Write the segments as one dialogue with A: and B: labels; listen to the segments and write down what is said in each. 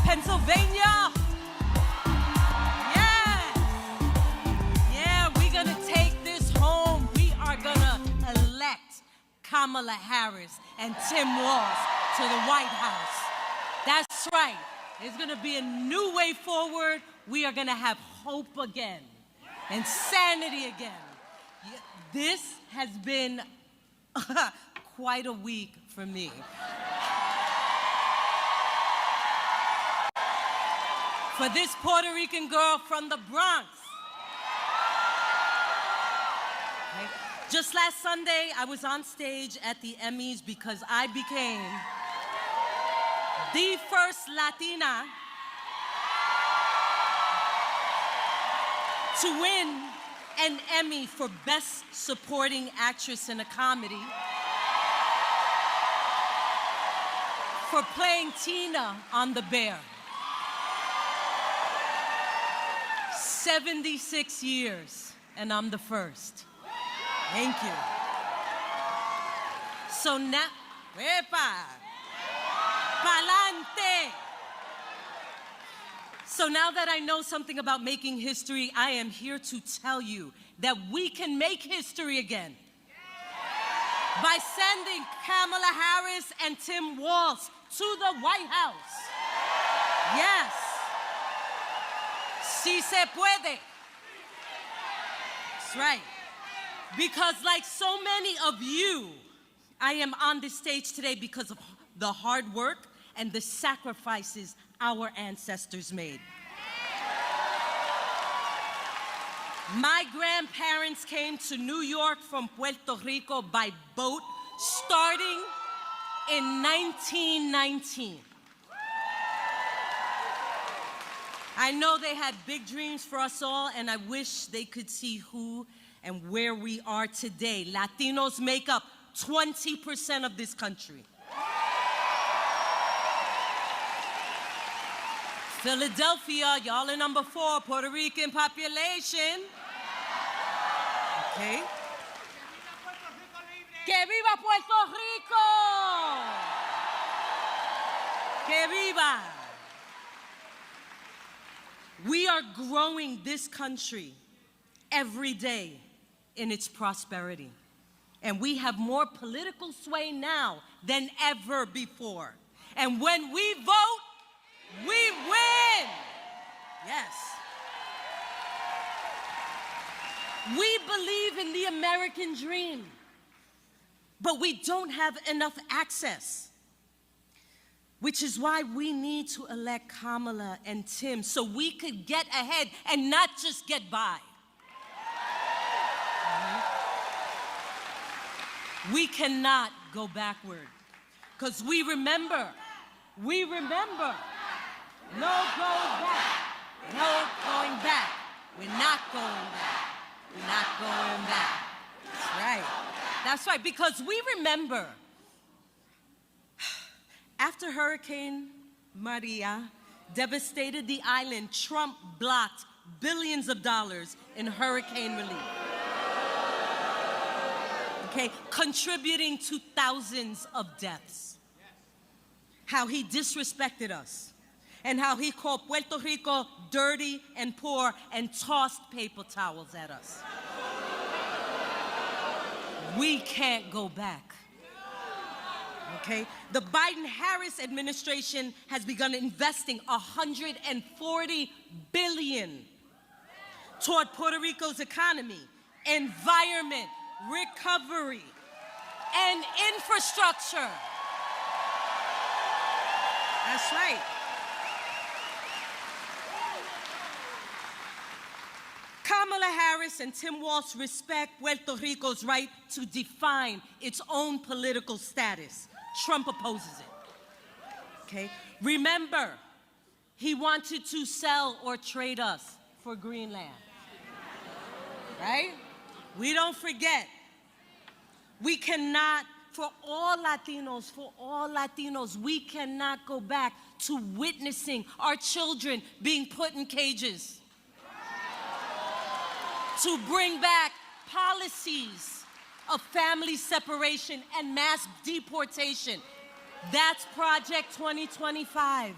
A: Pennsylvania. Yes. Yeah, we're going to take this home. We are going to elect Kamala Harris and Tim Walz to the White House. That's right. There's going to be a new way forward. We are going to have hope again and sanity again. This has been quite a week for me. For this Puerto Rican girl from the Bronx. Okay. Just last Sunday, I was on stage at the Emmys because I became the first Latina to win an Emmy for Best Supporting Actress in a Comedy for playing Tina on The Bear. 76 years, and I'm the first. Thank you. So now, pa'lante. So now that I know something about making history, I am here to tell you that we can make history again by sending Kamala Harris and Tim Walz to the White House. Yes. Si se puede. That's right. Because like so many of you, I am on this stage today because of the hard work and the sacrifices our ancestors made. My grandparents came to New York from Puerto Rico by boat starting in 1919. I know they had big dreams for us all, and I wish they could see who and where we are today. Latinos make up 20% of this country. Philadelphia, y'all are number 4, Puerto Rican population. Okay. Que viva Puerto Rico! Que viva! We are growing this country every day in its prosperity. And we have more political sway now than ever before. And when we vote, we win. Yes. We believe in the American dream, but we don't have enough access. Which is why we need to elect Kamala and Tim so we could get ahead and not just get by. We cannot go backward because we remember, no going back, no going back. We're not going back, we're not going back. That's right, because we remember after Hurricane Maria devastated the island, Trump blocked billions of dollars in hurricane relief. Okay, contributing to thousands of deaths. How he disrespected us, and how he called Puerto Rico dirty and poor and tossed paper towels at us. We can't go back. Okay? The Biden-Harris administration has begun investing $140 billion toward Puerto Rico's economy, environment, recovery, and infrastructure. That's right. Kamala Harris and Tim Walz respect Puerto Rico's right to define its own political status. Trump opposes it. Okay? Remember, he wanted to sell or trade us for Greenland. Right? We don't forget. We cannot, for all Latinos, we cannot go back to witnessing our children being put in cages. To bring back policies of family separation and mass deportation. That's Project 2025.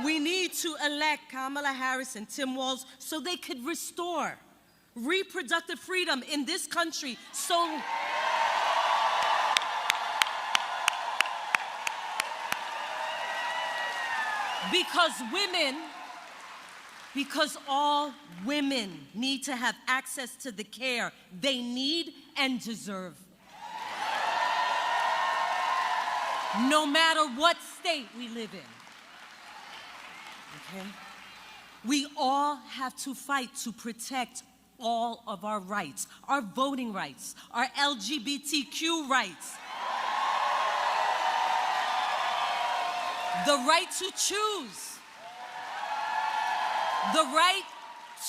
A: We need to elect Kamala Harris and Tim Walz so they could restore reproductive freedom in this country. Because all women need to have access to the care they need and deserve. No matter what state we live in. Okay? We all have to fight to protect all of our rights, our voting rights, our LGBTQ rights. The right to choose. The right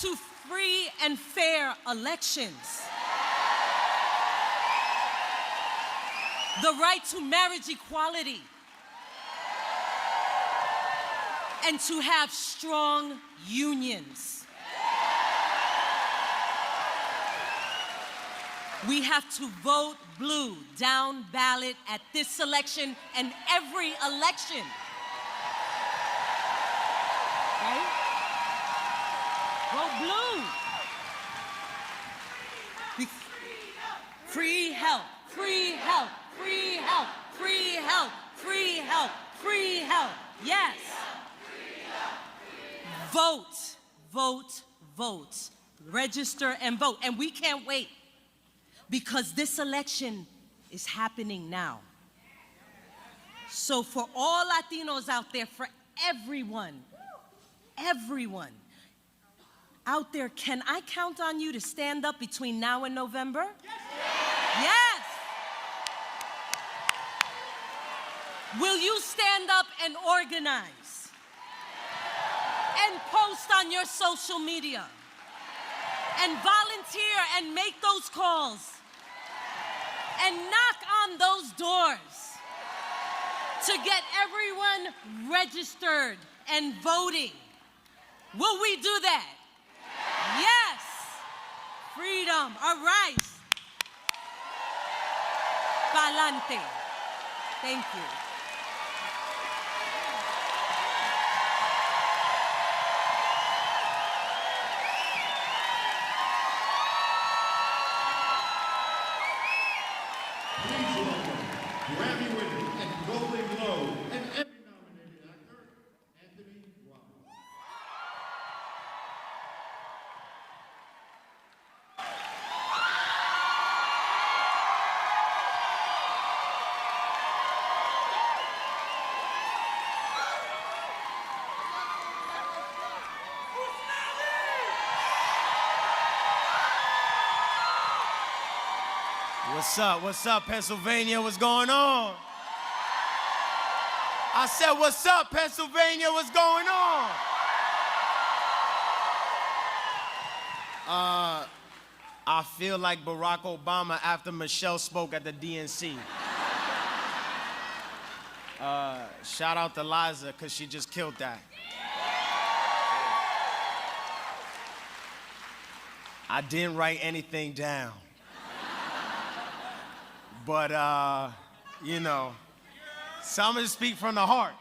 A: to free and fair elections. The right to marriage equality. And to have strong unions. We have to vote blue down ballot at this election and every election. Right? Vote blue. Free help, free help, free help, free help, free help, free help. Yes. Vote, vote, vote. Register and vote. And we can't wait because this election is happening now. So for all Latinos out there, for everyone out there, can I count on you to stand up between now and November? Yes. Will you stand up and organize? And post on your social media? And volunteer and make those calls? And knock on those doors to get everyone registered and voting? Will we do that? Yes. Freedom. All right. Pa'lante. Thank you.
B: Grammy-winning and Golden Globe and Emmy-nominated actor, Anthony Ramos.
C: What's up, Pennsylvania? What's going on? I said, what's up, Pennsylvania? What's going on? I feel like Barack Obama after Michelle spoke at the DNC. Shout out to Liza, because she just killed that. I didn't write anything down. But, you know, so I'm gonna speak from the heart.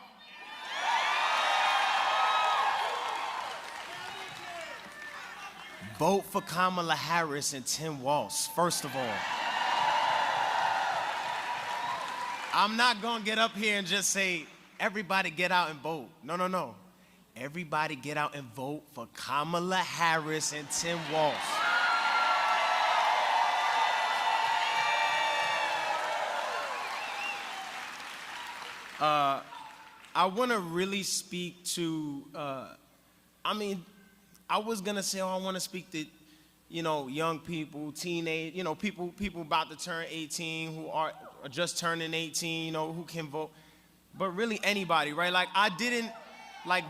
C: Vote for Kamala Harris and Tim Walz, first of all. I'm not gonna get up here and just say, everybody get out and vote. No, no, no. Everybody get out and vote for Kamala Harris and Tim Walz. I want to really speak to, I was going to say, I want to speak to, young people, teenage, people about to turn 18 who are just turning 18, who can vote. But really anybody, right?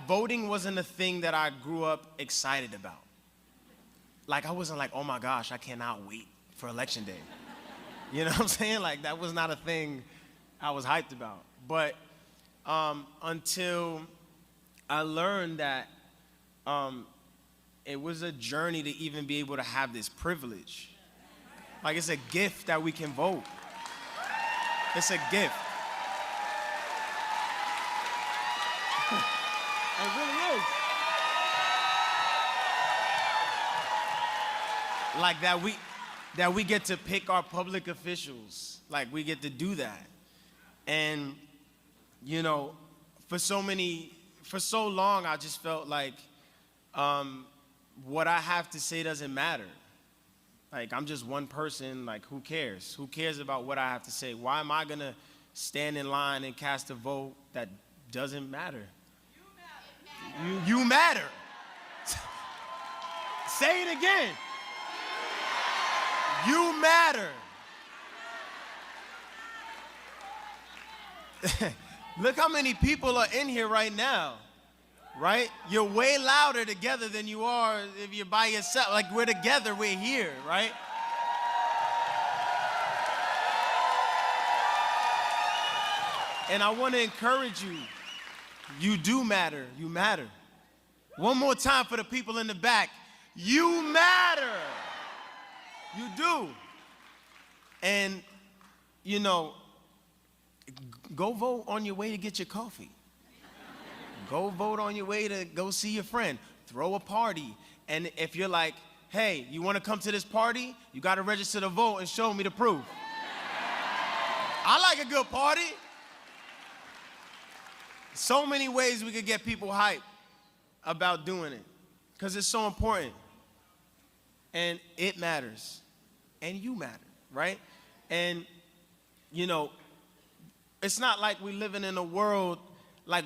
C: Voting wasn't a thing that I grew up excited about. I wasn't like, oh my gosh, I cannot wait for election day. You know what I'm saying? That was not a thing I was hyped about. But until I learned that it was a journey to even be able to have this privilege. It's a gift that we can vote. It's a gift. It really is. That we get to pick our public officials. We get to do that. And, for so long, I just felt like what I have to say doesn't matter. I'm just one person, who cares? Who cares about what I have to say? Why am I gonna stand in line and cast a vote that doesn't matter? You matter. Say it again. You matter. Look how many people are in here right now, right? You're way louder together than you are if you're by yourself. We're together, we're here, right? And I want to encourage you. You do matter. You matter. One more time for the people in the back. You matter. You do. And, go vote on your way to get your coffee. Go vote on your way to go see your friend. Throw a party. And if you're like, hey, you want to come to this party? You got to register to vote and show me the proof. I like a good party. So many ways we could get people hyped about doing it because it's so important. And it matters. And you matter, right? And, it's not like we're living in a world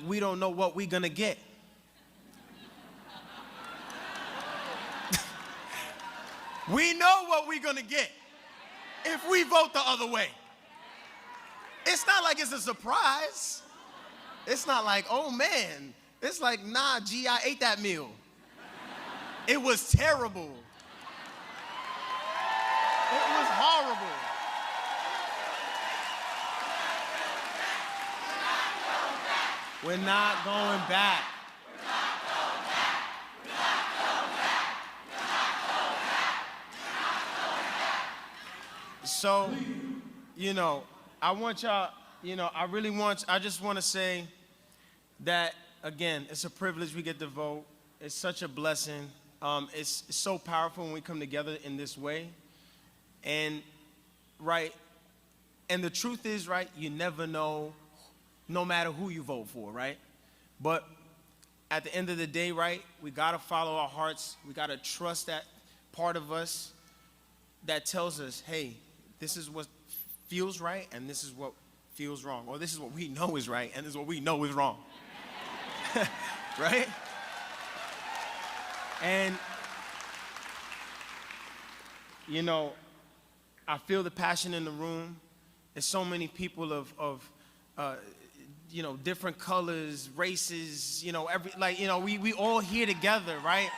C: we don't know what we're going to get. We know what we're going to get if we vote the other way. It's not like it's a surprise. It's not like, oh man. It's like, nah, G, I ate that meal. It was terrible. It was horrible. We're not going back. We're not going back. We're not going back. We're not going back. We're not going back. So, I want y'all, I just want to say that, again, it's a privilege we get to vote. It's such a blessing. It's so powerful when we come together in this way. And, right, and the truth is, right, you never know, no matter who you vote for, right? But at the end of the day, right, we got to follow our hearts. We got to trust that part of us that tells us, hey, this is what feels right and this is what feels wrong. Or this is what we know is right and this is what we know is wrong. Right? And, I feel the passion in the room. There's so many people of different colors, races, we all here together, right?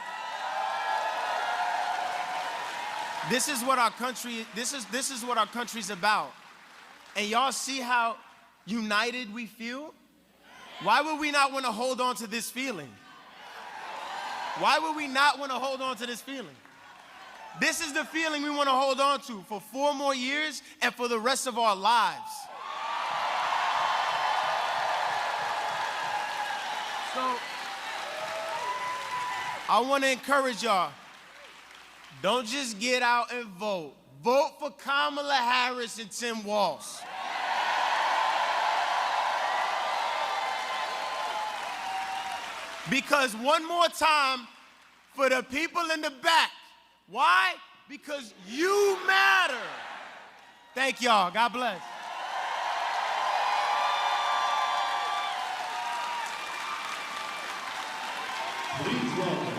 C: This is what our country, this is what our country's about. And y'all see how united we feel? Why would we not want to hold on to this feeling? Why would we not want to hold on to this feeling? This is the feeling we want to hold on to for 4 more years and for the rest of our lives. So, I want to encourage y'all, don't just get out and vote. Vote for Kamala Harris and Tim Walz. Because one more time for the people in the back. Why? Because you matter. Thank y'all. God bless.
B: Please welcome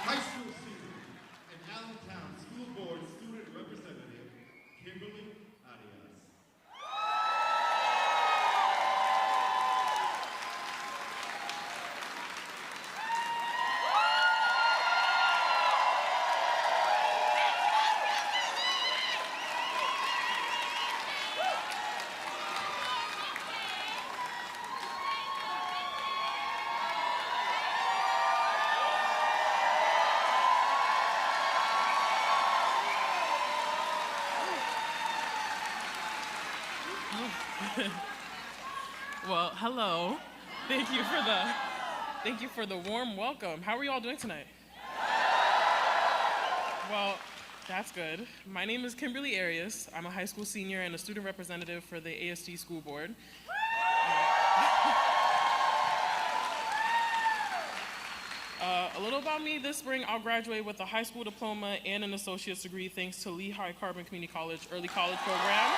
B: high school senior and Allentown School Board Student Representative, Kimberly Aras.
D: Well, hello. Thank you for the warm welcome. How are you all doing tonight? Well, that's good. My name is Kimberly Aras. I'm a high school senior and a student representative for the ASD School Board. A little about me: this spring I'll graduate with a high school diploma and an associate's degree thanks to Lehigh Carbon Community College Early College Program.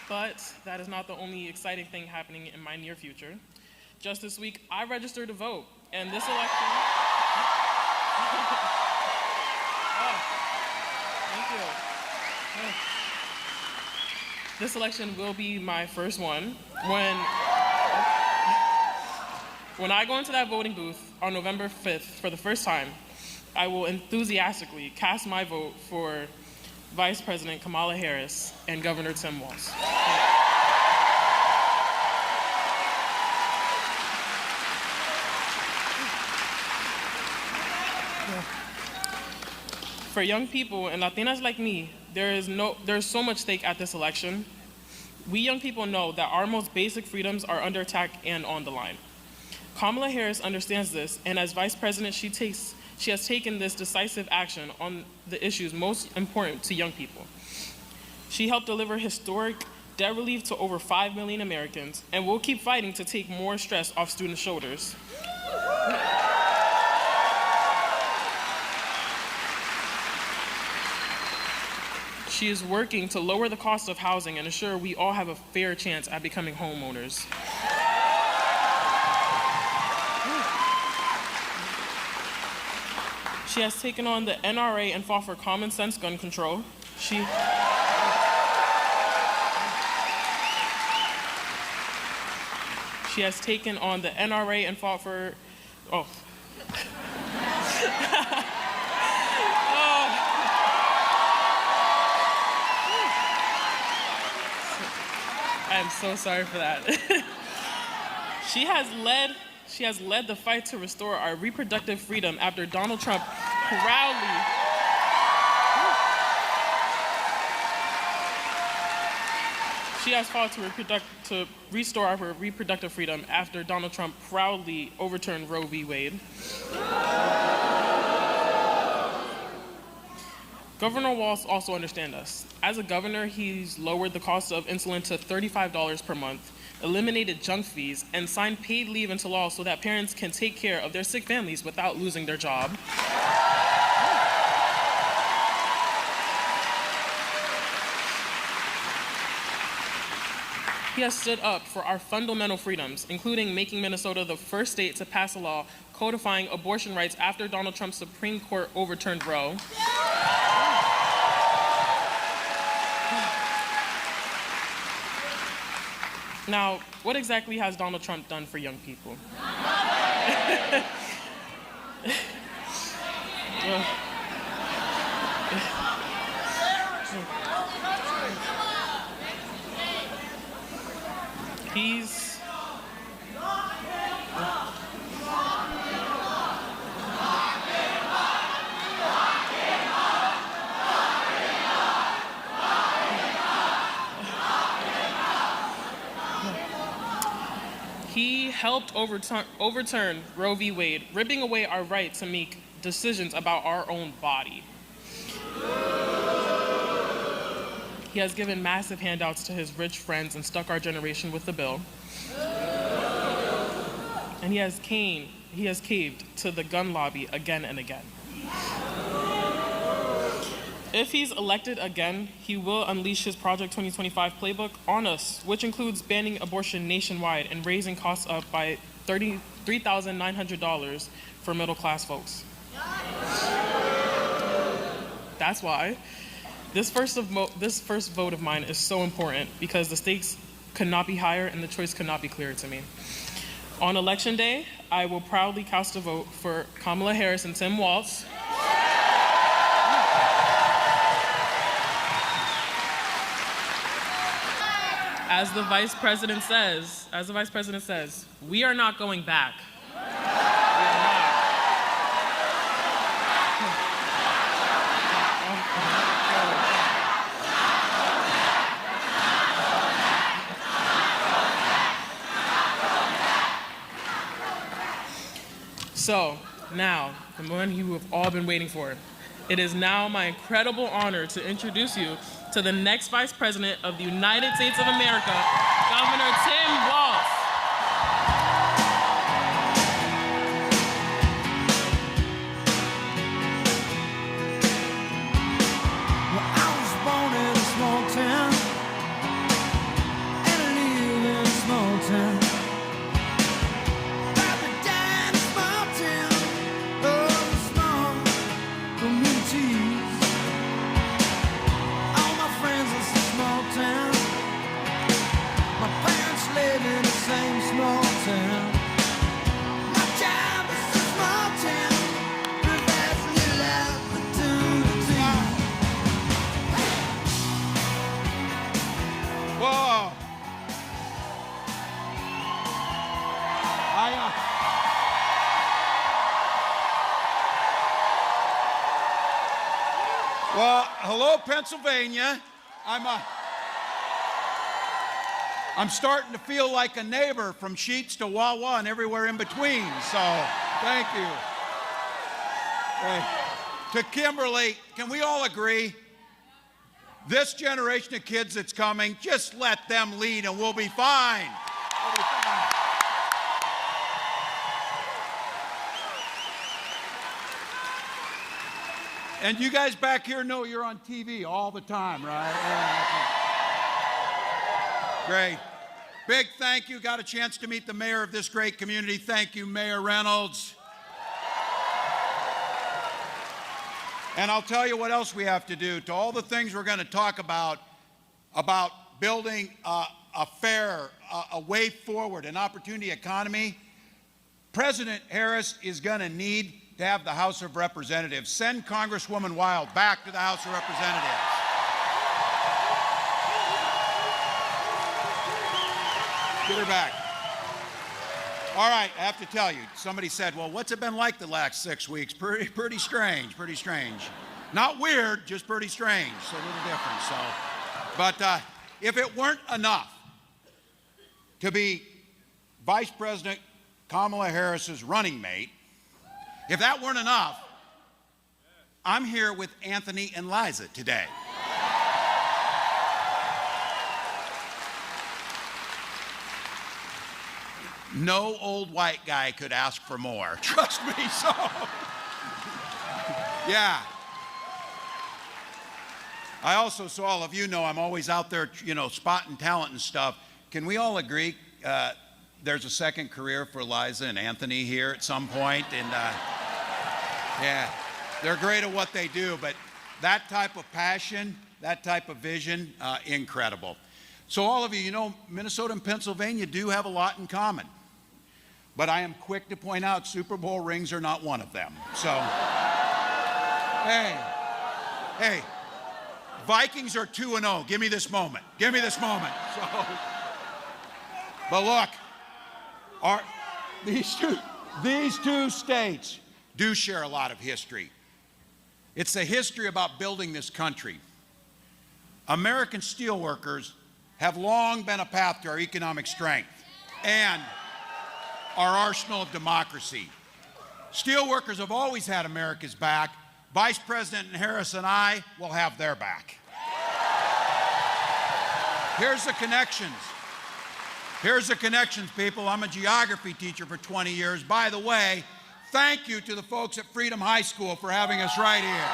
D: But that is not the only exciting thing happening in my near future. Just this week, I registered to vote, and this election... Thank you. This election will be my first one. When I go into that voting booth on November 5th for the first time, I will enthusiastically cast my vote for Vice President Kamala Harris and Governor Tim Walz. For young people and Latinas like me, there's so much stake at this election. We young people know that our most basic freedoms are under attack and on the line. Kamala Harris understands this, and as Vice President, she has taken this decisive action on the issues most important to young people. She helped deliver historic debt relief to over 5 million Americans, and will keep fighting to take more stress off students' shoulders. She is working to lower the cost of housing and ensure we all have a fair chance at becoming homeowners. She has taken on the NRA and fought for common sense gun control. She has taken on the NRA and fought for, I am so sorry for that. She has led the fight to restore our reproductive freedom after Donald Trump proudly She has fought to restore our reproductive freedom after Donald Trump proudly overturned Roe v. Wade. Governor Walz also understands us. As a governor, he's lowered the cost of insulin to $35 per month, eliminated junk fees, and signed paid leave into law so that parents can take care of their sick families without losing their job. He has stood up for our fundamental freedoms, including making Minnesota the first state to pass a law codifying abortion rights after Donald Trump's Supreme Court overturned Roe. Now, what exactly has Donald Trump done for young people? He helped overturn Roe v. Wade, ripping away our right to make decisions about our own body. He has given massive handouts to his rich friends and stuck our generation with the bill. And he has caved to the gun lobby again and again. If he's elected again, he will unleash his Project 2025 playbook on us, which includes banning abortion nationwide and raising costs up by $33,900 for middle-class folks. That's why this first vote of mine is so important, because the stakes could not be higher and the choice could not be clearer to me. On Election Day, I will proudly cast a vote for Kamala Harris and Tim Walz. As the Vice President says, we are not going back. We are not. So, now, the moment you have all been waiting for. It is now my incredible honor to introduce you to the next Vice President of the United States of America, Governor Tim Walz.
E: Well, I was born in a small town, and I live in a small town. Probably died in a small town, oh, small communities. All my friends in a small town. My parents live in the same small town. My job is a small town, but that's a little opportunity.
B: Whoa! Well, hello, Pennsylvania. I'm starting to feel like a neighbor from Sheetz to Wawa and everywhere in between. So, thank you. Hey. To Kimberly, can we all agree? This generation of kids that's coming, just let them lead and we'll be fine. We'll be fine. And you guys back here know you're on TV all the time, right? Yeah. Great. Big thank you. Got a chance to meet the mayor of this great community. Thank you, Mayor Reynolds. And I'll tell you what else we have to do. To all the things we're going to talk about building a fair, a way forward, an opportunity economy, President Harris is going to need to have the House of Representatives. Send Congresswoman Wild back to the House of Representatives. Get her back. All right, I have to tell you, somebody said, well, what's it been like the last 6 weeks? Pretty strange. Not weird, just pretty strange. So a little different. So, but if it weren't enough to be Vice President Kamala Harris's running mate, if that weren't enough, I'm here with Anthony and Liza today. No old white guy could ask for more. Trust me, so. Yeah. I also, so all of you know, I'm always out there, spotting talent and stuff. Can we all agree there's a second career for Liza and Anthony here at some point? And yeah, they're great at what they do, but that type of passion, that type of vision, incredible. So all of you, Minnesota and Pennsylvania do have a lot in common. But I am quick to point out Super Bowl rings are not one of them. So, hey, Vikings are 2-0. Give me this moment. So, but look, these two states do share a lot of history. It's the history about building this country. American steelworkers have long been a path to our economic strength and our arsenal of democracy. Steelworkers have always had America's back. Vice President Harris and I will have their back. Here's the connections. Here's the connections, people. I'm a geography teacher for 20 years. By the way, thank you to the folks at Freedom High School for having us right here.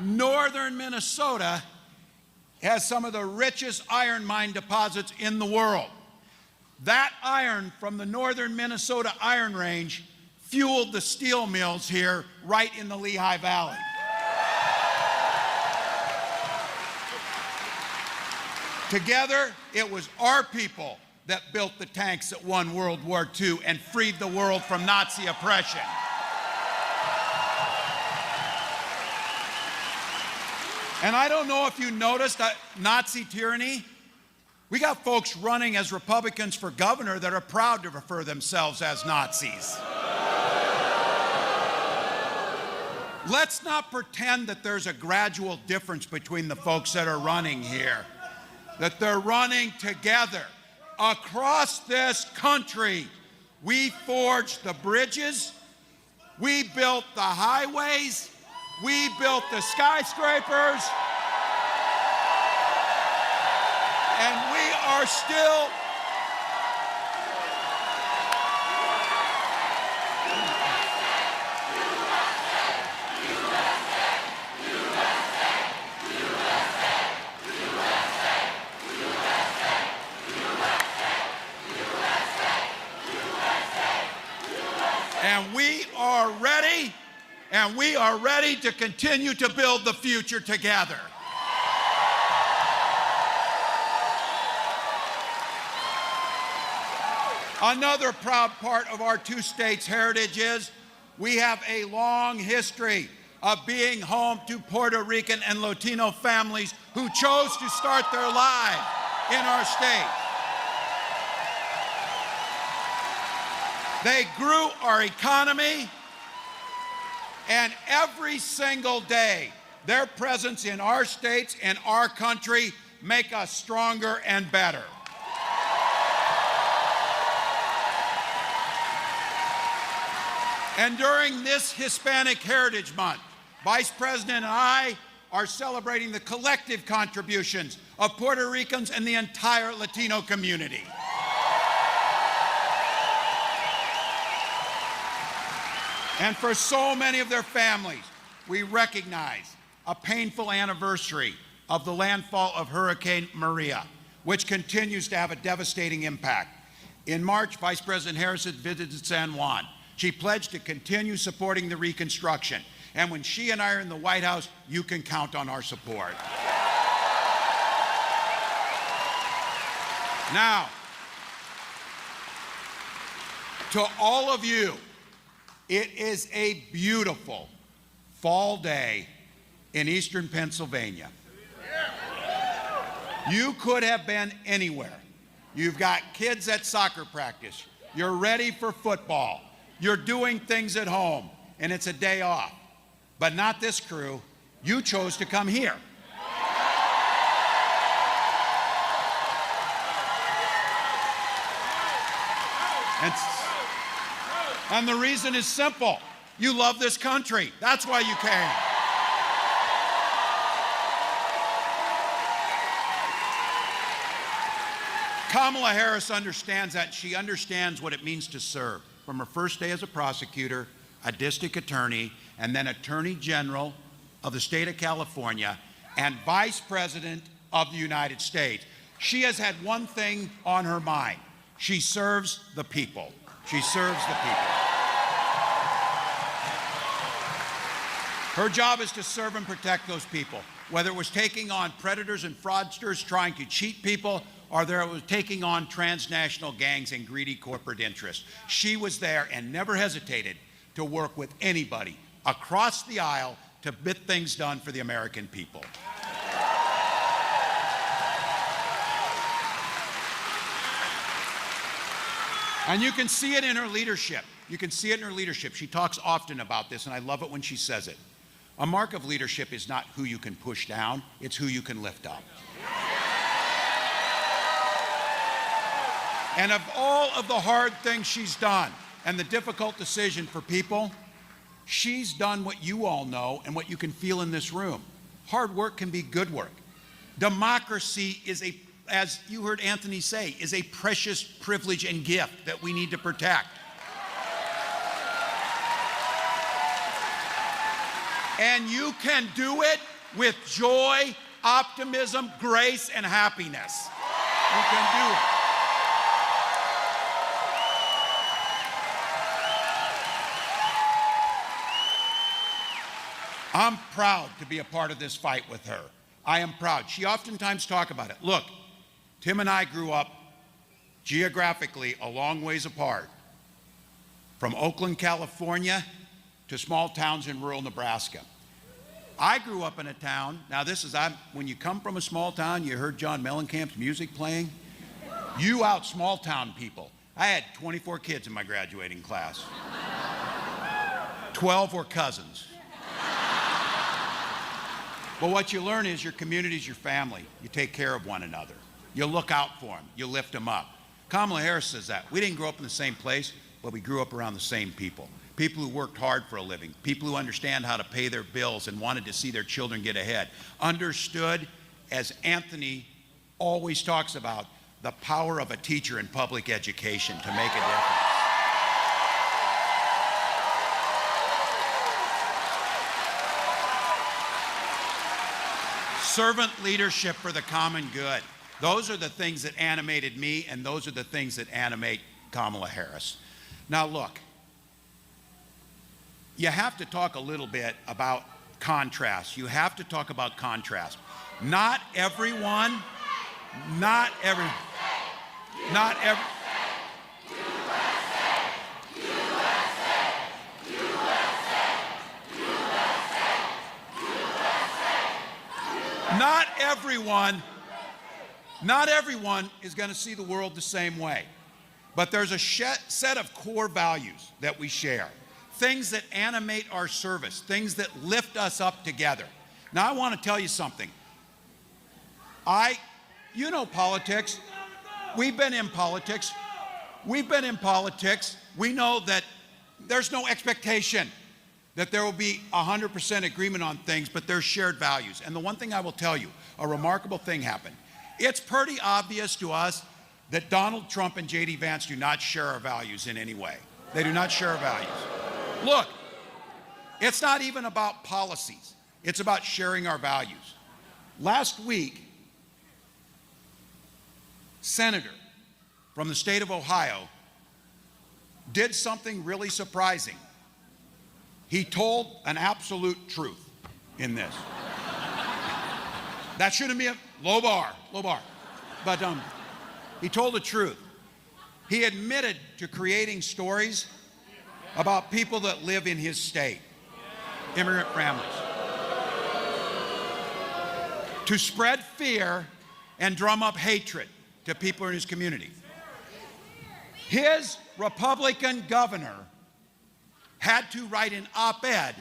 B: Northern Minnesota has some of the richest iron mine deposits in the world. That iron from the northern Minnesota Iron Range fueled the steel mills here right in the Lehigh Valley. Together, it was our people that built the tanks that won World War II and freed the world from Nazi oppression. And I don't know if you noticed that Nazi tyranny. We got folks running as Republicans for governor that are proud to refer themselves as Nazis. Let's not pretend that there's a gradual difference between the folks that are running here, that they're running together. Across this country, we forged the bridges, we built the highways, we built the skyscrapers, and we are still and we are ready to continue to build the future together. Another proud part of our two states' heritage is we have a long history of being home to Puerto Rican and Latino families who chose to start their lives in our state. They grew our economy, and every single day, their presence in our states and our country make us stronger and better. And during this Hispanic Heritage Month, Vice President and I are celebrating the collective contributions of Puerto Ricans and the entire Latino community. And for so many of their families, we recognize a painful anniversary of the landfall of Hurricane Maria, which continues to have a devastating impact. In March, Vice President Harris visited San Juan. She pledged to continue supporting the reconstruction. And when she and I are in the White House, you can count on our support. Now, to all of you, it is a beautiful fall day in eastern Pennsylvania. You could have been anywhere. You've got kids at soccer practice. You're ready for football. You're doing things at home, and it's a day off. But not this crew. You chose to come here. And the reason is simple. You love this country. That's why you came. Kamala Harris understands that. She understands what it means to serve. From her first day as a prosecutor, a district attorney, and then Attorney General of the state of California, and Vice President of the United States. She has had one thing on her mind. She serves the people. She serves the people. Her job is to serve and protect those people, whether it was taking on predators and fraudsters trying to cheat people, or whether it was taking on transnational gangs and greedy corporate interests. She was there and never hesitated to work with anybody across the aisle to get things done for the American people. And you can see it in her leadership. You can see it in her leadership. She talks often about this, and I love it when she says it. A mark of leadership is not who you can push down, it's who you can lift up. And of all of the hard things she's done, and the difficult decision for people, she's done what you all know and what you can feel in this room. Hard work can be good work. Democracy is as you heard Anthony say, is a precious privilege and gift that we need to protect. And you can do it with joy, optimism, grace, and happiness. You can do it. I'm proud to be a part of this fight with her. I am proud. She oftentimes talks about it. Look, Tim and I grew up geographically a long ways apart, from Oakland, California, to small towns in rural Nebraska. I grew up in a town, now when you come from a small town, you heard John Mellencamp's music playing, you out small town people. I had 24 kids in my graduating class. 12 were cousins. But what you learn is your community is your family. You take care of one another. You look out for them. You lift them up. Kamala Harris says that. We didn't grow up in the same place, but we grew up around the same people. People who worked hard for a living. People who understand how to pay their bills and wanted to see their children get ahead. Understood, as Anthony always talks about, the power of a teacher in public education to make a difference. Servant leadership for the common good. Those are the things that animated me, and those are the things that animate Kamala Harris. Now look, you have to talk a little bit about contrast. You have to talk about contrast. Not every, not every, not everyone is going to see the world the same way. But there's a set of core values that we share. Things that animate our service, things that lift us up together. Now, I want to tell you something. You know politics. We've been in politics. We know that there's no expectation that there will be 100% agreement on things, but there's shared values. And the one thing I will tell you, a remarkable thing happened. It's pretty obvious to us that Donald Trump and J.D. Vance do not share our values in any way. They do not share our values. Look, it's not even about policies. It's about sharing our values. Last week, Senator from the state of Ohio did something really surprising. He told an absolute truth in this. That shouldn't be a low bar. But he told the truth. He admitted to creating stories about people that live in his state, immigrant families, to spread fear and drum up hatred to people in his community. His Republican governor had to write an op-ed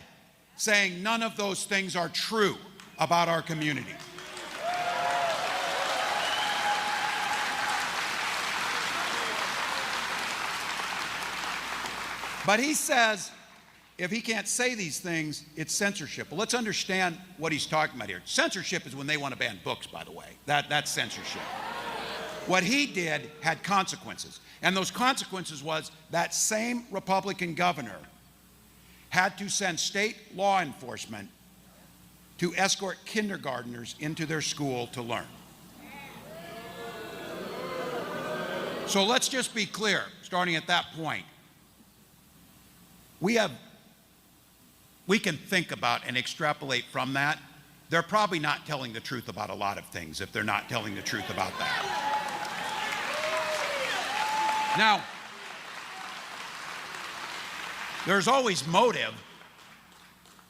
B: saying none of those things are true about our community. But he says if he can't say these things, it's censorship. Well, let's understand what he's talking about here. Censorship is when they want to ban books, by the way. That's censorship. What he did had consequences. And those consequences was that same Republican governor had to send state law enforcement to escort kindergartners into their school to learn. So let's just be clear, starting at that point. We can think about and extrapolate from that. They're probably not telling the truth about a lot of things if they're not telling the truth about that. Now, there's always motive.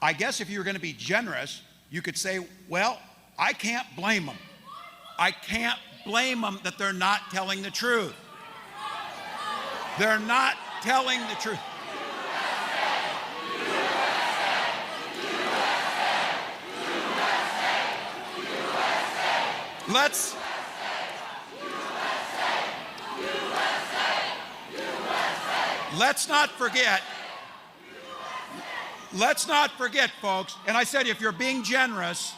B: I guess if you were going to be generous, you could say, well, I can't blame them. I can't blame them that they're not telling the truth. They're not telling the truth. let's not forget, folks, and I said if you're being generous,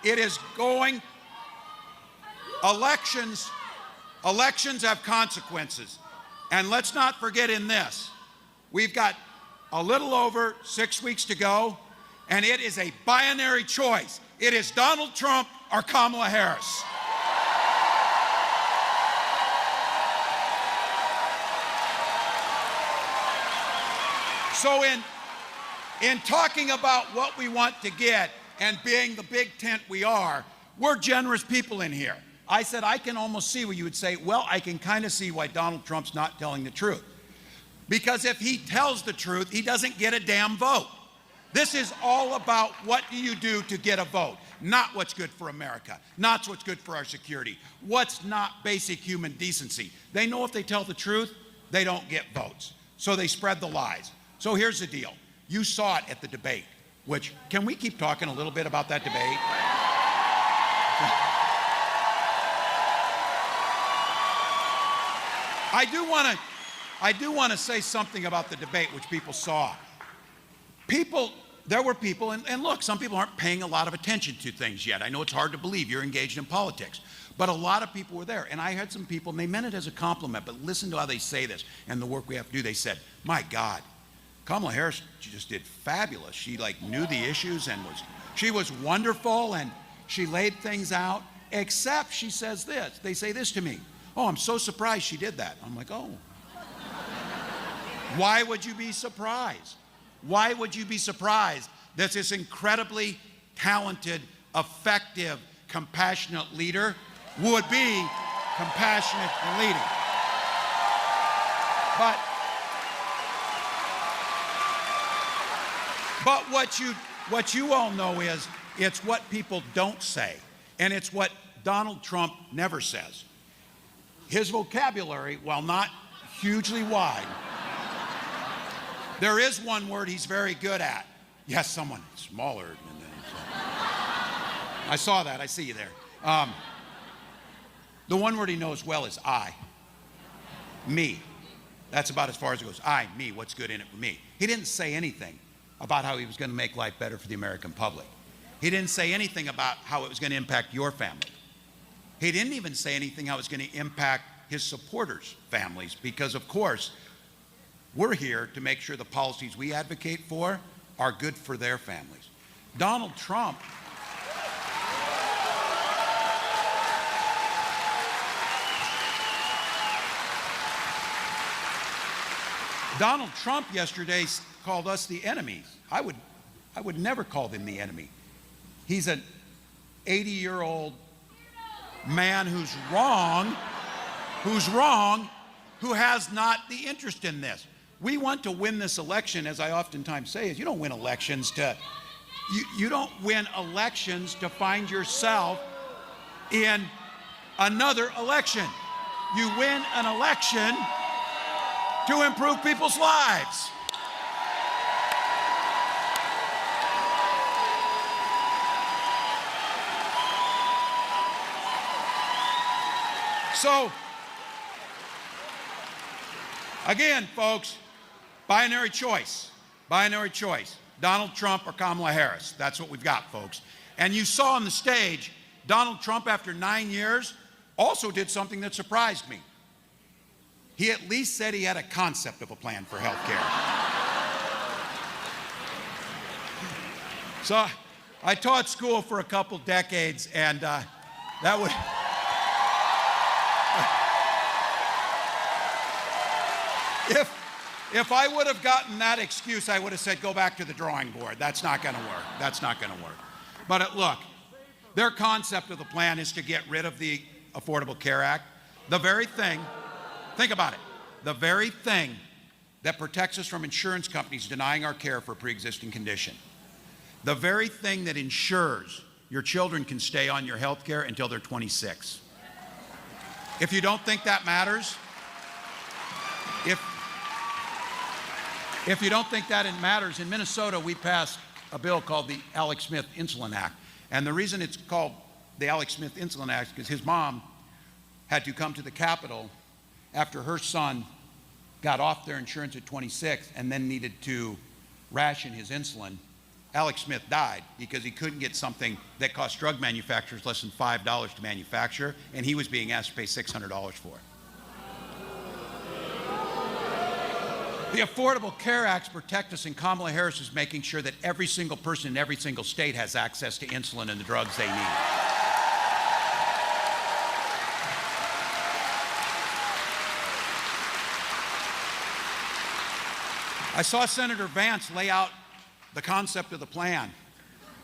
B: it is going, elections have consequences. And let's not forget in this, we've got a little over 6 weeks to go, and it is a binary choice. It is Donald Trump or Kamala Harris. So in talking about what we want to get and being the big tent we are, we're generous people in here. I said I can almost see where you would say, well, I can kind of see why Donald Trump's not telling the truth. Because if he tells the truth, he doesn't get a damn vote. This is all about what do you do to get a vote, not what's good for America, not what's good for our security, what's not basic human decency. They know if they tell the truth, they don't get votes. So they spread the lies. So here's the deal. You saw it at the debate, which, can we keep talking a little bit about that debate? I do want to say something about the debate, which people saw. There were people, and look, some people aren't paying a lot of attention to things yet. I know it's hard to believe you're engaged in politics, but a lot of people were there. And I had some people, and they meant it as a compliment, but listen to how they say this and the work we have to do. They said, my God, Kamala Harris just did fabulous. She knew the issues and she was wonderful, and she laid things out, except she says this. They say this to me. Oh, I'm so surprised she did that. I'm like, oh. Why would you be surprised? Why would you be surprised that this incredibly talented, effective, compassionate leader would be compassionate and leading? But what you all know is it's what people don't say, and it's what Donald Trump never says. His vocabulary, while not hugely wide, there is one word he's very good at. Yes, someone smaller than that. I saw that. I see you there. The one word he knows well is I. Me. That's about as far as it goes. I, me, what's good in it for me. He didn't say anything about how he was going to make life better for the American public. He didn't say anything about how it was going to impact your family. He didn't even say anything how it was going to impact his supporters' families, because, of course, we're here to make sure the policies we advocate for are good for their families. Donald Trump yesterday called us the enemies. I would never call him the enemy. He's an 80-year-old man who's wrong, who has not the interest in this. We want to win this election, as I oftentimes say, is you don't win elections to find yourself in another election. You win an election to improve people's lives. So, again, folks, binary choice. Binary choice. Donald Trump or Kamala Harris. That's what we've got, folks. And you saw on the stage, Donald Trump, after 9 years, also did something that surprised me. He at least said he had a concept of a plan for health care. So I taught school for a couple decades, and that would... If I would have gotten that excuse, I would have said, go back to the drawing board. That's not going to work. That's not going to work. But look, their concept of the plan is to get rid of the Affordable Care Act. The very thing, think about it, the very thing that protects us from insurance companies denying our care for a pre-existing condition. The very thing that ensures your children can stay on your health care until they're 26. If you don't think that matters, if you don't think that it matters, in Minnesota, we passed a bill called the Alex Smith Insulin Act. And the reason it's called the Alex Smith Insulin Act is because his mom had to come to the Capitol after her son got off their insurance at 26 and then needed to ration his insulin, Alex Smith died because he couldn't get something that cost drug manufacturers less than $5 to manufacture, and he was being asked to pay $600 for it. The Affordable Care Acts protect us, and Kamala Harris is making sure that every single person in every single state has access to insulin and the drugs they need. I saw Senator Vance lay out the concept of the plan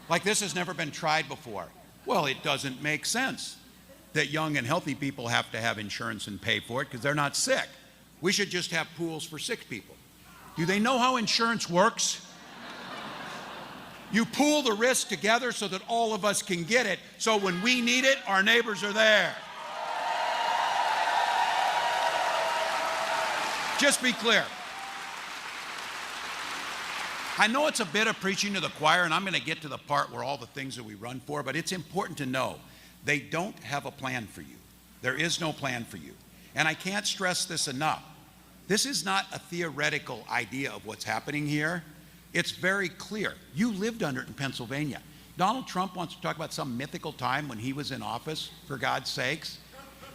B: like this has never been tried before. Well, it doesn't make sense that young and healthy people have to have insurance and pay for it because they're not sick. We should just have pools for sick people. Do they know how insurance works? You pool the risk together so that all of us can get it, so when we need it, our neighbors are there. Just be clear. I know it's a bit of preaching to the choir, and I'm going to get to the part where all the things that we run for, but it's important to know they don't have a plan for you. There is no plan for you. And I can't stress this enough. This is not a theoretical idea of what's happening here. It's very clear. You lived under it in Pennsylvania. Donald Trump wants to talk about some mythical time when he was in office, for God's sakes.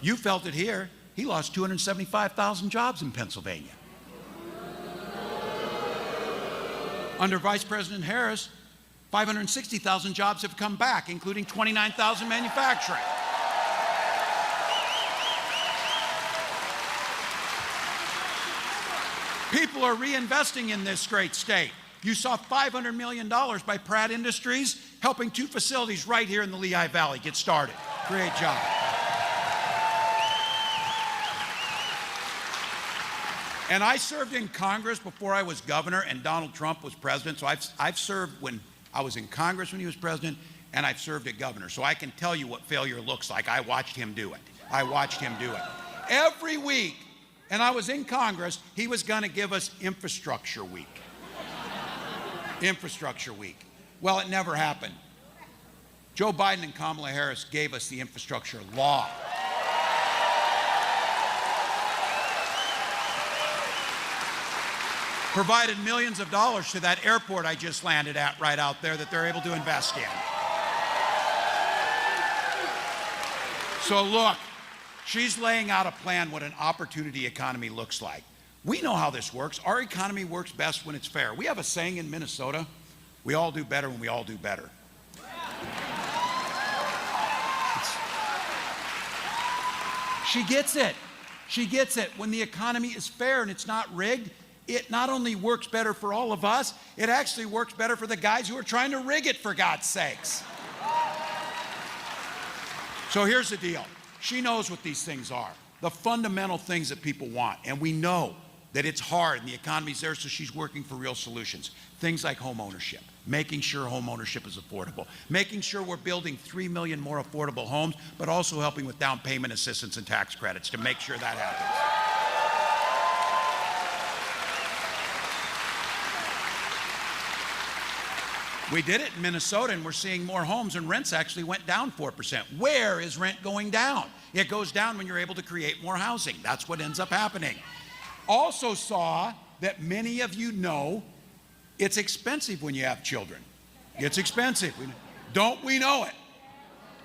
B: You felt it here. He lost 275,000 jobs in Pennsylvania. Under Vice President Harris, 560,000 jobs have come back, including 29,000 manufacturing. People are reinvesting in this great state. You saw $500 million by Pratt Industries helping 2 facilities right here in the Lehigh Valley get started. Great job. And I served in Congress before I was governor and Donald Trump was president. So I've served when I was in Congress when he was president, and I've served as governor. So I can tell you what failure looks like. I watched him do it. I watched him do it. Every week, and I was in Congress, he was going to give us Infrastructure Week. Infrastructure Week. Well, it never happened. Joe Biden and Kamala Harris gave us the infrastructure law. Provided millions of dollars to that airport I just landed at right out there that they're able to invest in. So look, she's laying out a plan what an opportunity economy looks like. We know how this works. Our economy works best when it's fair. We have a saying in Minnesota, we all do better when we all do better. She gets it. She gets it. When the economy is fair and it's not rigged, it not only works better for all of us, it actually works better for the guys who are trying to rig it, for God's sakes. So here's the deal. She knows what these things are, the fundamental things that people want. And we know that it's hard and the economy's there, so she's working for real solutions. Things like home ownership, making sure home ownership is affordable, making sure we're building 3 million more affordable homes, but also helping with down payment assistance and tax credits to make sure that happens. We did it in Minnesota, and we're seeing more homes, and rents actually went down 4%. Where is rent going down? It goes down when you're able to create more housing. That's what ends up happening. Also saw that many of you know it's expensive when you have children. It's expensive. Don't we know it?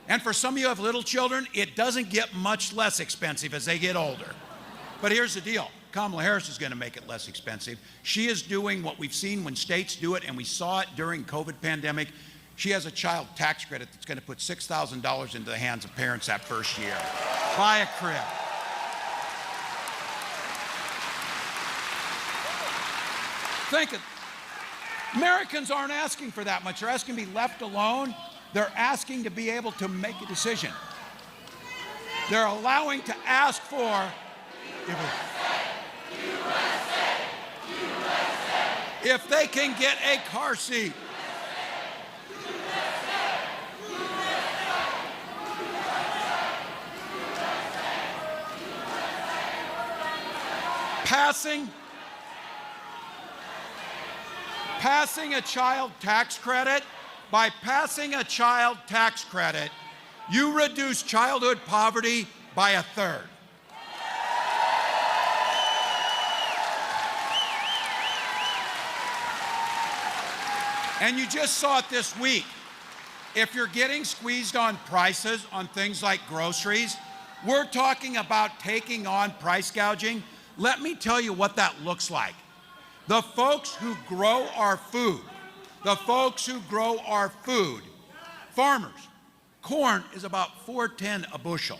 B: And for some of you who have little children, it doesn't get much less expensive as they get older. But here's the deal. Kamala Harris is going to make it less expensive. She is doing what we've seen when states do it, and we saw it during COVID pandemic. She has a child tax credit that's going to put $6,000 into the hands of parents that first year. Buy a crib. Think of it. Americans aren't asking for that much. They're asking to be left alone. They're asking to be able to make a decision. They're allowing to ask for if they can get a car seat. Passing a child tax credit, by passing a child tax credit, you reduce childhood poverty by 1/3. And you just saw it this week. If you're getting squeezed on prices on things like groceries, we're talking about taking on price gouging. Let me tell you what that looks like. The folks who grow our food, farmers, corn is about $4.10 a bushel.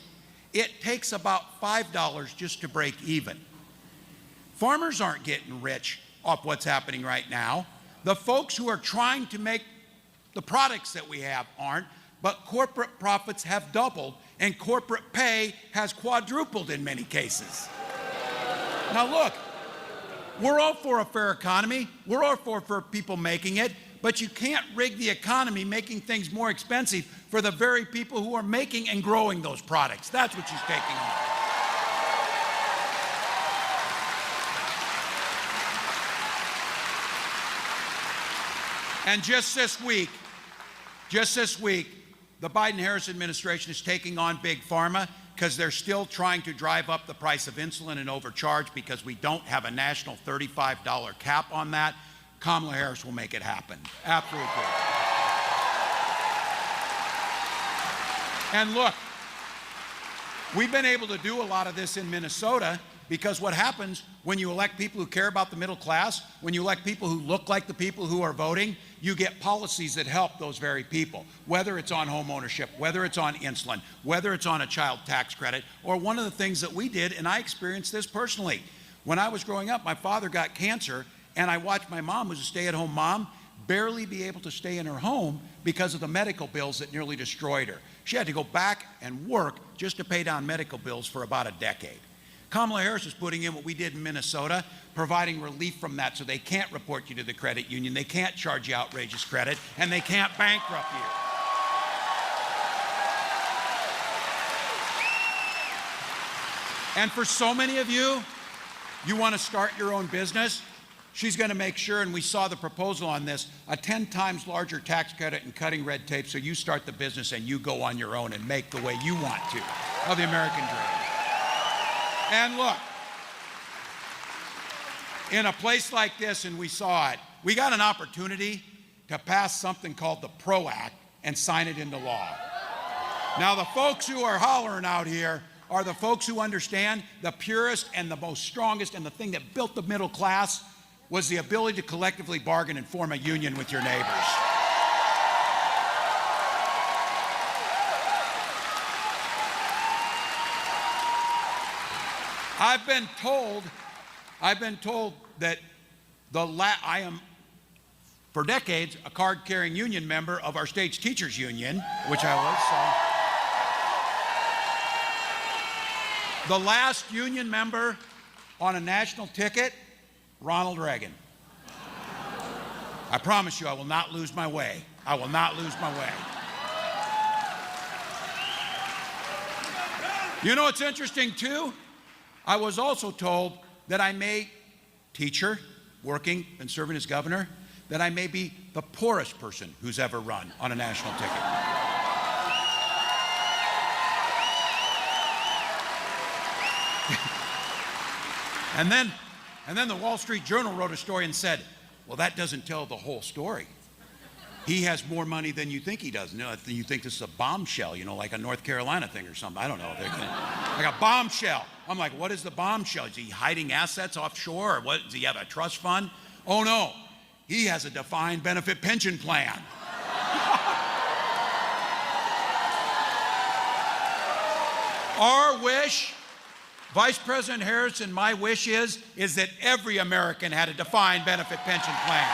B: It takes about $5 just to break even. Farmers aren't getting rich off what's happening right now. The folks who are trying to make the products that we have aren't, but corporate profits have doubled and corporate pay has quadrupled in many cases. Now look, we're all for a fair economy. We're all for people making it, but you can't rig the economy making things more expensive for the very people who are making and growing those products. That's what she's taking on. And just this week, the Biden-Harris administration is taking on Big Pharma because they're still trying to drive up the price of insulin and overcharge because we don't have a national $35 cap on that. Kamala Harris will make it happen. Absolutely. And look, we've been able to do a lot of this in Minnesota because what happens when you elect people who care about the middle class, when you elect people who look like the people who are voting, you get policies that help those very people, whether it's on home ownership, whether it's on insulin, whether it's on a child tax credit, or one of the things that we did, and I experienced this personally. When I was growing up, my father got cancer, and I watched my mom, who's a stay-at-home mom, barely be able to stay in her home because of the medical bills that nearly destroyed her. She had to go back and work just to pay down medical bills for about a decade. Kamala Harris is putting in what we did in Minnesota, providing relief from that so they can't report you to the credit union, they can't charge you outrageous credit, and they can't bankrupt you. And for so many of you, you want to start your own business, she's going to make sure, and we saw the proposal on this, a 10 times larger tax credit and cutting red tape so you start the business and you go on your own and make the way you want to of the American dream. And look, in a place like this, and we saw it, we got an opportunity to pass something called the PRO Act and sign it into law. Now, the folks who are hollering out here are the folks who understand the purest and the most strongest, and the thing that built the middle class was the ability to collectively bargain and form a union with your neighbors. I've been told that I am, for decades, a card-carrying union member of our state's teachers union, which I was. So. The last union member on a national ticket, Ronald Reagan. I promise you I will not lose my way. I will not lose my way. You know what's interesting too? I was also told that I may, teacher, working and serving as governor, that I may be the poorest person who's ever run on a national ticket. And then the Wall Street Journal wrote a story and said, well, that doesn't tell the whole story. He has more money than you think he does. No, you think this is a bombshell, you know, like a North Carolina thing or something. I don't know. Like a bombshell. I'm like, what is the bombshell? Is he hiding assets offshore? Or what? Does he have a trust fund? Oh, no. He has a defined benefit pension plan. Our wish, Vice President Harris, and my wish is that every American had a defined benefit pension plan.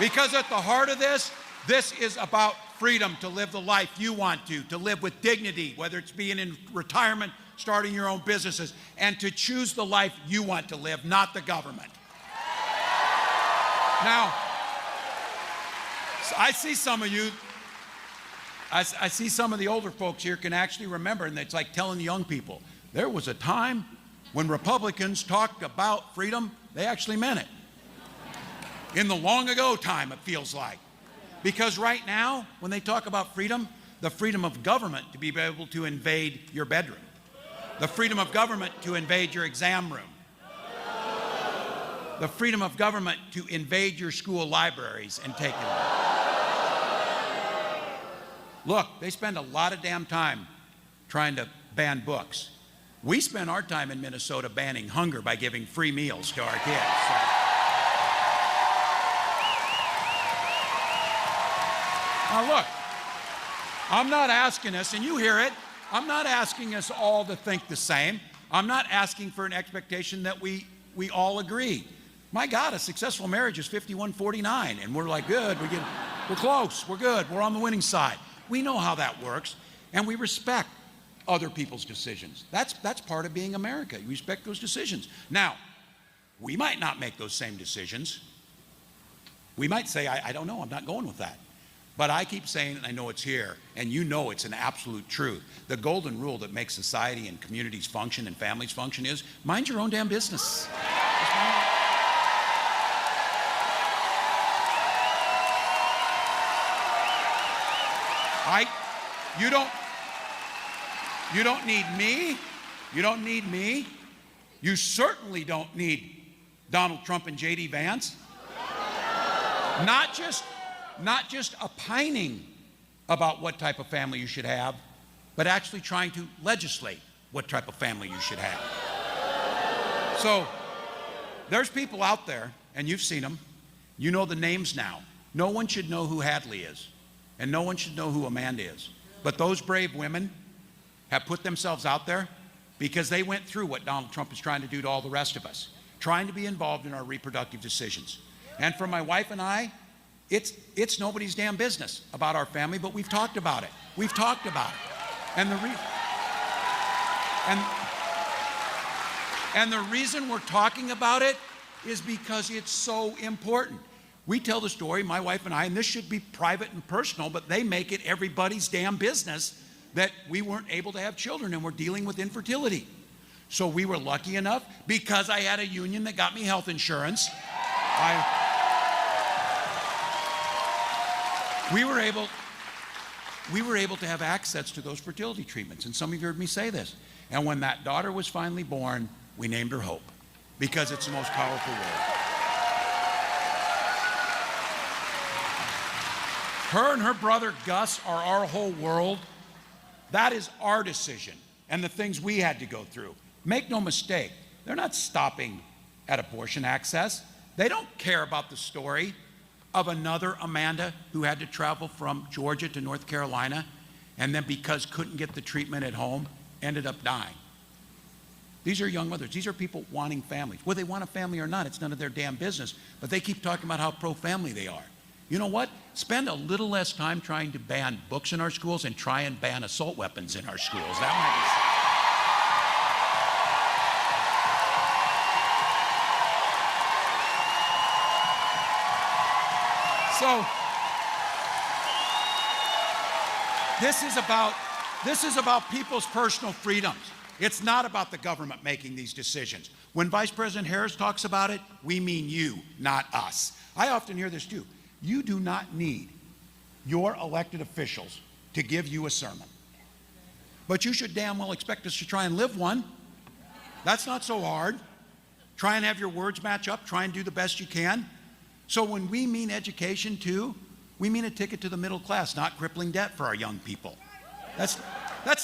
B: Because at the heart of this is about freedom to live the life you want to live with dignity, whether it's being in retirement, starting your own businesses, and to choose the life you want to live, not the government. Now, I see some of you, I see some of the older folks here can actually remember, and it's like telling the young people, there was a time when Republicans talked about freedom, they actually meant it. In the long ago time, it feels like. Because right now, when they talk about freedom, the freedom of government to be able to invade your bedroom, the freedom of government to invade your exam room, the freedom of government to invade your school libraries and take them. Look, they spend a lot of damn time trying to ban books. We spend our time in Minnesota banning hunger by giving free meals to our kids. So. Now look, I'm not asking us, and you hear it, I'm not asking us all to think the same. I'm not asking for an expectation that we all agree. My God, a successful marriage is 51-49, and we're like, good, we're close, we're good, we're on the winning side. We know how that works, and we respect other people's decisions. That's part of being America. You respect those decisions. Now, we might not make those same decisions. We might say, I don't know, I'm not going with that. But I keep saying, and I know it's here, and you know it's an absolute truth. The golden rule that makes society and communities function and families function is, mind your own damn business. You don't need me. You don't need me. You certainly don't need Donald Trump and J.D. Vance. Not just opining about what type of family you should have, but actually trying to legislate what type of family you should have. So there's people out there, and you've seen them. You know the names now. No one should know who Hadley is, and no one should know who Amanda is. But those brave women have put themselves out there because they went through what Donald Trump is trying to do to all the rest of us, trying to be involved in our reproductive decisions. And for my wife and I, it's nobody's damn business about our family, but we've talked about it. We've talked about it. And the reason we're talking about it is because it's so important. We tell the story, my wife and I, and this should be private and personal, but they make it everybody's damn business that we weren't able to have children and we're dealing with infertility. So we were lucky enough, because I had a union that got me health insurance, we were able to have access to those fertility treatments. And some of you heard me say this. And when that daughter was finally born, we named her Hope, because it's the most powerful word. Her and her brother Gus are our whole world. That is our decision and the things we had to go through. Make no mistake, they're not stopping at abortion access. They don't care about the story of another Amanda who had to travel from Georgia to North Carolina, and then because couldn't get the treatment at home, ended up dying. These are young mothers. These are people wanting families. Whether they want a family or not, it's none of their damn business. But they keep talking about how pro-family they are. You know what? Spend a little less time trying to ban books in our schools and try and ban assault weapons in our schools. That might be so. This is about people's personal freedoms. It's not about the government making these decisions. When Vice President Harris talks about it, we mean you, not us. I often hear this too. You do not need your elected officials to give you a sermon. But you should damn well expect us to try and live one. That's not so hard. Try and have your words match up. Try and do the best you can. So when we mean education too, we mean a ticket to the middle class, not crippling debt for our young people. That's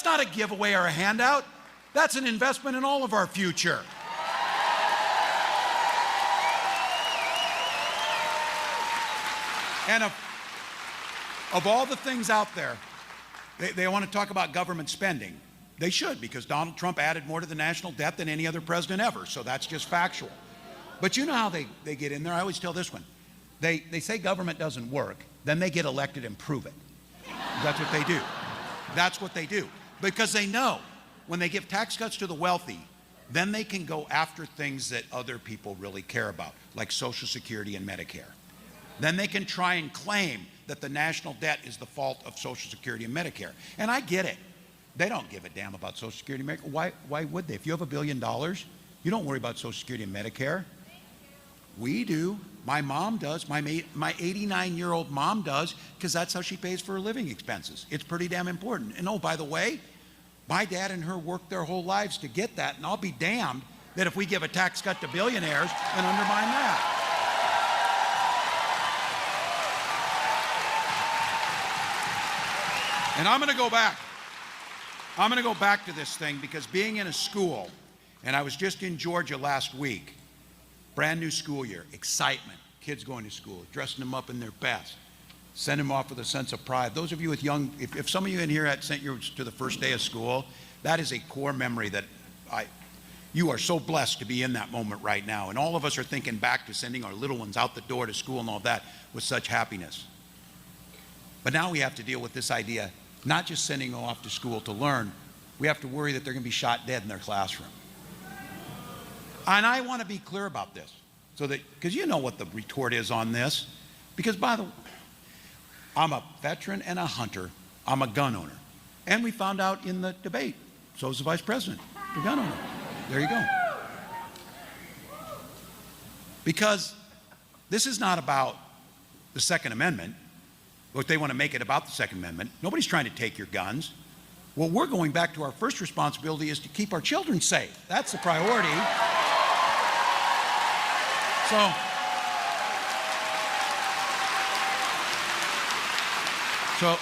B: not a giveaway or a handout. That's an investment in all of our future. And of all the things out there, they want to talk about government spending. They should, because Donald Trump added more to the national debt than any other president ever, so that's just factual. But you know how they get in there? I always tell this one. They say government doesn't work, then they get elected and prove it. That's what they do. That's what they do. Because they know when they give tax cuts to the wealthy, then they can go after things that other people really care about, like Social Security and Medicare. Then they can try and claim that the national debt is the fault of Social Security and Medicare. And I get it. They don't give a damn about Social Security and Medicare. Why would they? If you have $1 billion, you don't worry about Social Security and Medicare. We do. My mom does. My 89-year-old mom does, because that's how she pays for her living expenses. It's pretty damn important. And oh, by the way, my dad and her worked their whole lives to get that, and I'll be damned that if we give a tax cut to billionaires and undermine that. And I'm going to go back. I'm going to go back to this thing because being in a school, and I was just in Georgia last week, brand new school year, excitement, kids going to school, dressing them up in their best, send them off with a sense of pride. Those of you with young, if some of you in here had sent you to the first day of school, that is a core memory that you are so blessed to be in that moment right now. And all of us are thinking back to sending our little ones out the door to school and all that with such happiness. But now we have to deal with this idea, not just sending them off to school to learn, we have to worry that they're going to be shot dead in their classroom. And I want to be clear about this, so that, because you know what the retort is on this. Because by the way, I'm a veteran and a hunter. I'm a gun owner. And we found out in the debate, so is the vice president, the gun owner. There you go. Because this is not about the Second Amendment. But they want to make it about the Second Amendment. Nobody's trying to take your guns. Well, we're going back to our first responsibility is to keep our children safe. That's the priority. So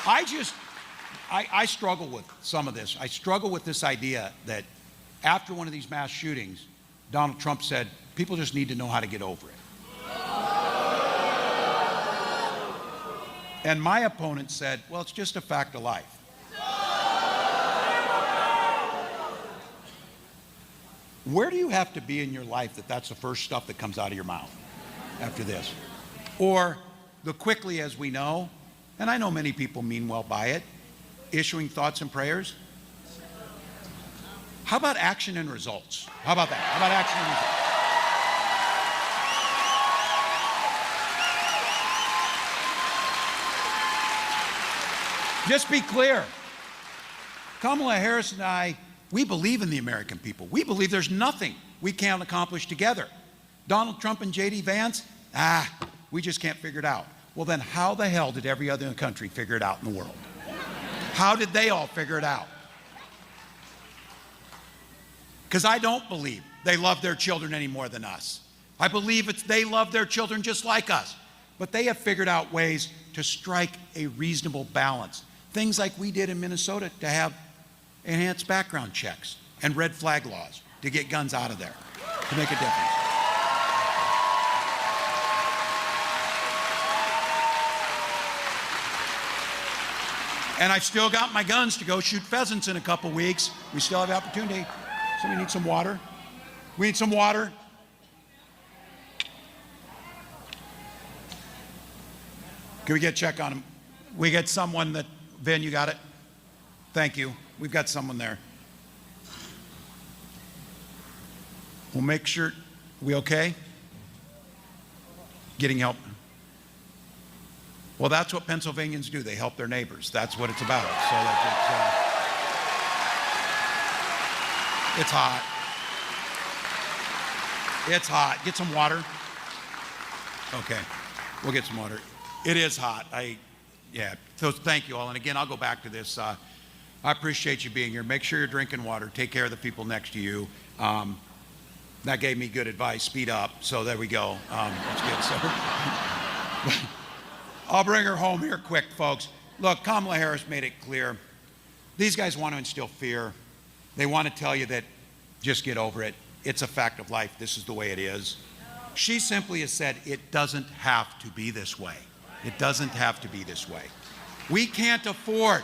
B: I struggle with some of this. I struggle with this idea that after one of these mass shootings, Donald Trump said, people just need to know how to get over it. And my opponent said, well, it's just a fact of life. Where do you have to be in your life that that's the first stuff that comes out of your mouth after this? Or the quickly, as we know, and I know many people mean well by it, issuing thoughts and prayers? How about action and results? How about that? How about action and results? Just be clear. Kamala Harris and I, we believe in the American people. We believe there's nothing we can't accomplish together. Donald Trump and J.D. Vance, we just can't figure it out. Well, then how the hell did every other country figure it out in the world? How did they all figure it out? Because I don't believe they love their children any more than us. I believe they love their children just like us. But they have figured out ways to strike a reasonable balance. Things like we did in Minnesota to have enhanced background checks and red flag laws to get guns out of there, to make a difference. And I've still got my guns to go shoot pheasants in a couple weeks. We still have the opportunity. Somebody need some water? We need some water. Can we get a check on him? We get someone that, Vin, you got it? Thank you. We've got someone there. We'll make sure, we okay? Getting help. Well, that's what Pennsylvanians do. They help their neighbors. That's what it's about. So that it's hot. It's hot. Get some water. Okay, we'll get some water. It is hot. So thank you all. And again, I'll go back to this. I appreciate you being here. Make sure you're drinking water. Take care of the people next to you. That gave me good advice. Speed up. So there we go. That's good. So I'll bring her home here quick, folks. Look, Kamala Harris made it clear. These guys want to instill fear. They want to tell you that just get over it. It's a fact of life. This is the way it is. She simply has said it doesn't have to be this way. It doesn't have to be this way. We can't afford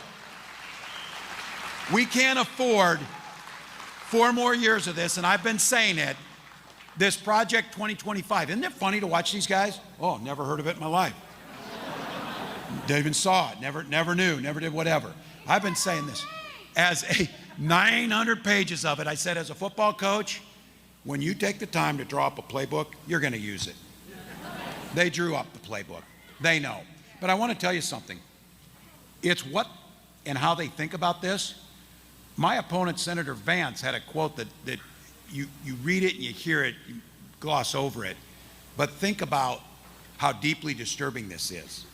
B: 4 more years of this, and I've been saying it, this Project 2025. Isn't it funny to watch these guys? Oh, never heard of it in my life. Never even saw it, never knew, never did whatever. I've been saying this. As 900 pages of it, I said as a football coach, when you take the time to draw up a playbook, you're going to use it. They drew up the playbook. They know. But I want to tell you something. It's what and how they think about this. My opponent, Senator Vance, had a quote that you read it and you hear it, you gloss over it. But think about how deeply disturbing this is.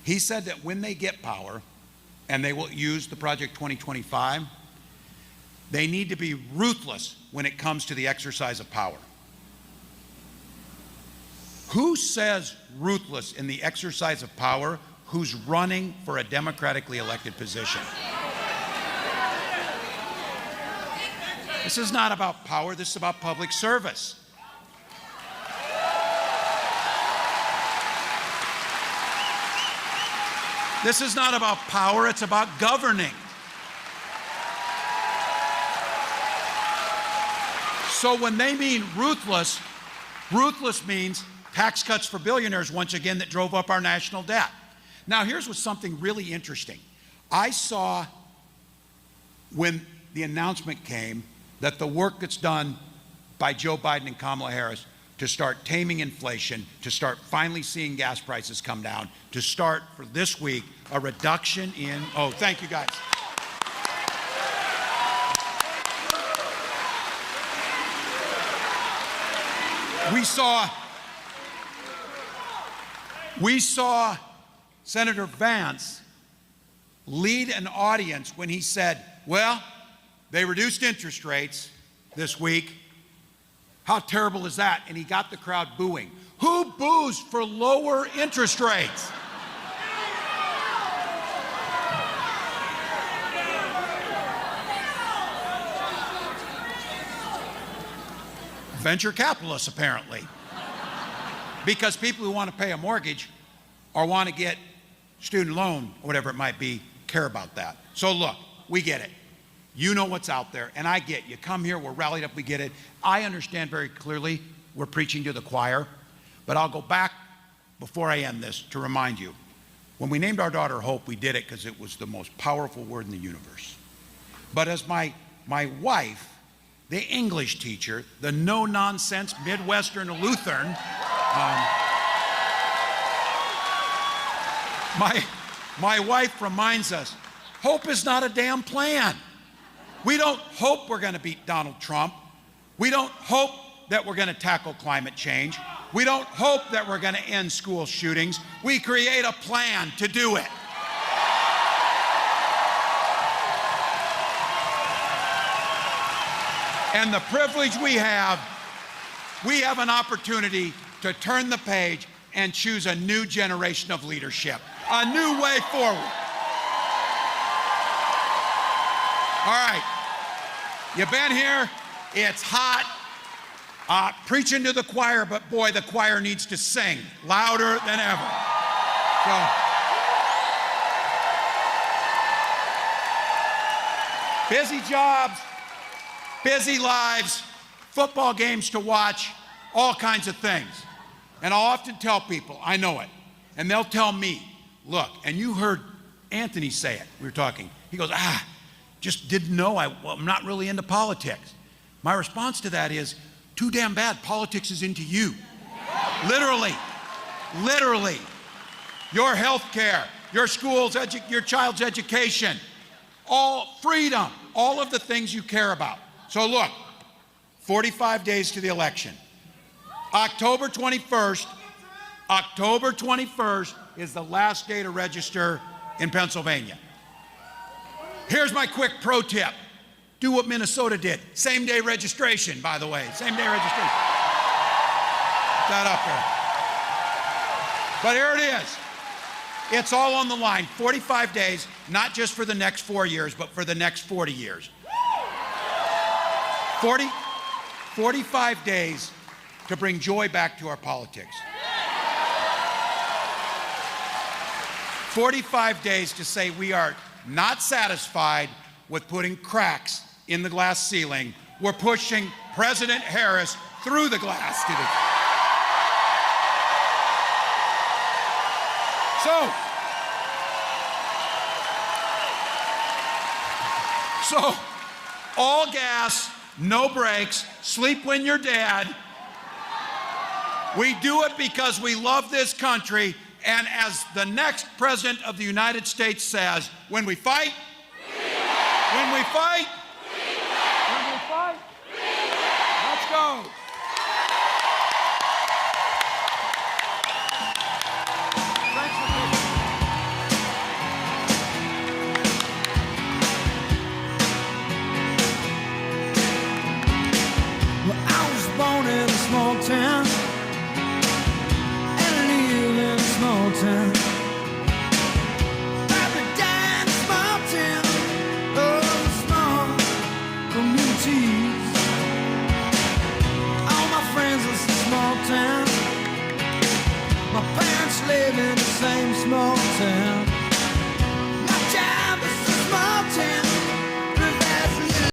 B: He said that when they get power, and they will use the Project 2025, They need to be ruthless when it comes to the exercise of power. Who says ruthless in the exercise of power who's running for a democratically elected position? This is not about power, this is about public service. This is not about power, it's about governing. So when they mean ruthless, ruthless means tax cuts for billionaires, once again, that drove up our national debt. Now, here's what's something really interesting. I saw when the announcement came that the work that's done by Joe Biden and Kamala Harris to start taming inflation, to start finally seeing gas prices come down, to start for this week a reduction in, oh, thank you guys. We saw Senator Vance lead an audience when he said, well, they reduced interest rates this week. How terrible is that? And he got the crowd booing. Who boos for lower interest rates? Venture capitalists, apparently. Because people who want to pay a mortgage or want to get student loan or whatever it might be care about that. So look, we get it. You know what's out there, and I get you. Come here, we're rallied up, we get it. I understand very clearly we're preaching to the choir, but I'll go back before I end this to remind you. When we named our daughter Hope, we did it because it was the most powerful word in the universe. But as my wife, the English teacher, the no-nonsense Midwestern Lutheran, my wife reminds us, hope is not a damn plan. We don't hope we're going to beat Donald Trump. We don't hope that we're going to tackle climate change. We don't hope that we're going to end school shootings. We create a plan to do it. And the privilege we have an opportunity to turn the page and choose a new generation of leadership, a new way forward. All right, you've been here, it's hot, preaching to the choir, but boy, the choir needs to sing louder than ever. So, busy jobs, busy lives, football games to watch, all kinds of things. And I'll often tell people, I know it, and they'll tell me, look, and you heard Anthony say it, we were talking, he goes, just didn't know, I'm not really into politics. My response to that is, too damn bad, politics is into you. Literally, your health care, your school's, your child's education, all freedom, all of the things you care about. So look, 45 days to the election. October 21st is the last day to register in Pennsylvania. Here's my quick pro tip. Do what Minnesota did. Same day registration, by the way. Same day registration. Put that up there. But here it is. It's all on the line. 45 days, not just for the next 4 years, but for the next 40 years. 45 days to bring joy back to our politics. 45 days to say we are not satisfied with putting cracks in the glass ceiling. We're pushing President Harris through the glass. So, all gas, no brakes, sleep when you're dead. We do it because we love this country, and as the next President of the United States says, when we fight, when we fight, let's go.
E: town. My parents live in the same small town. My job is a small town.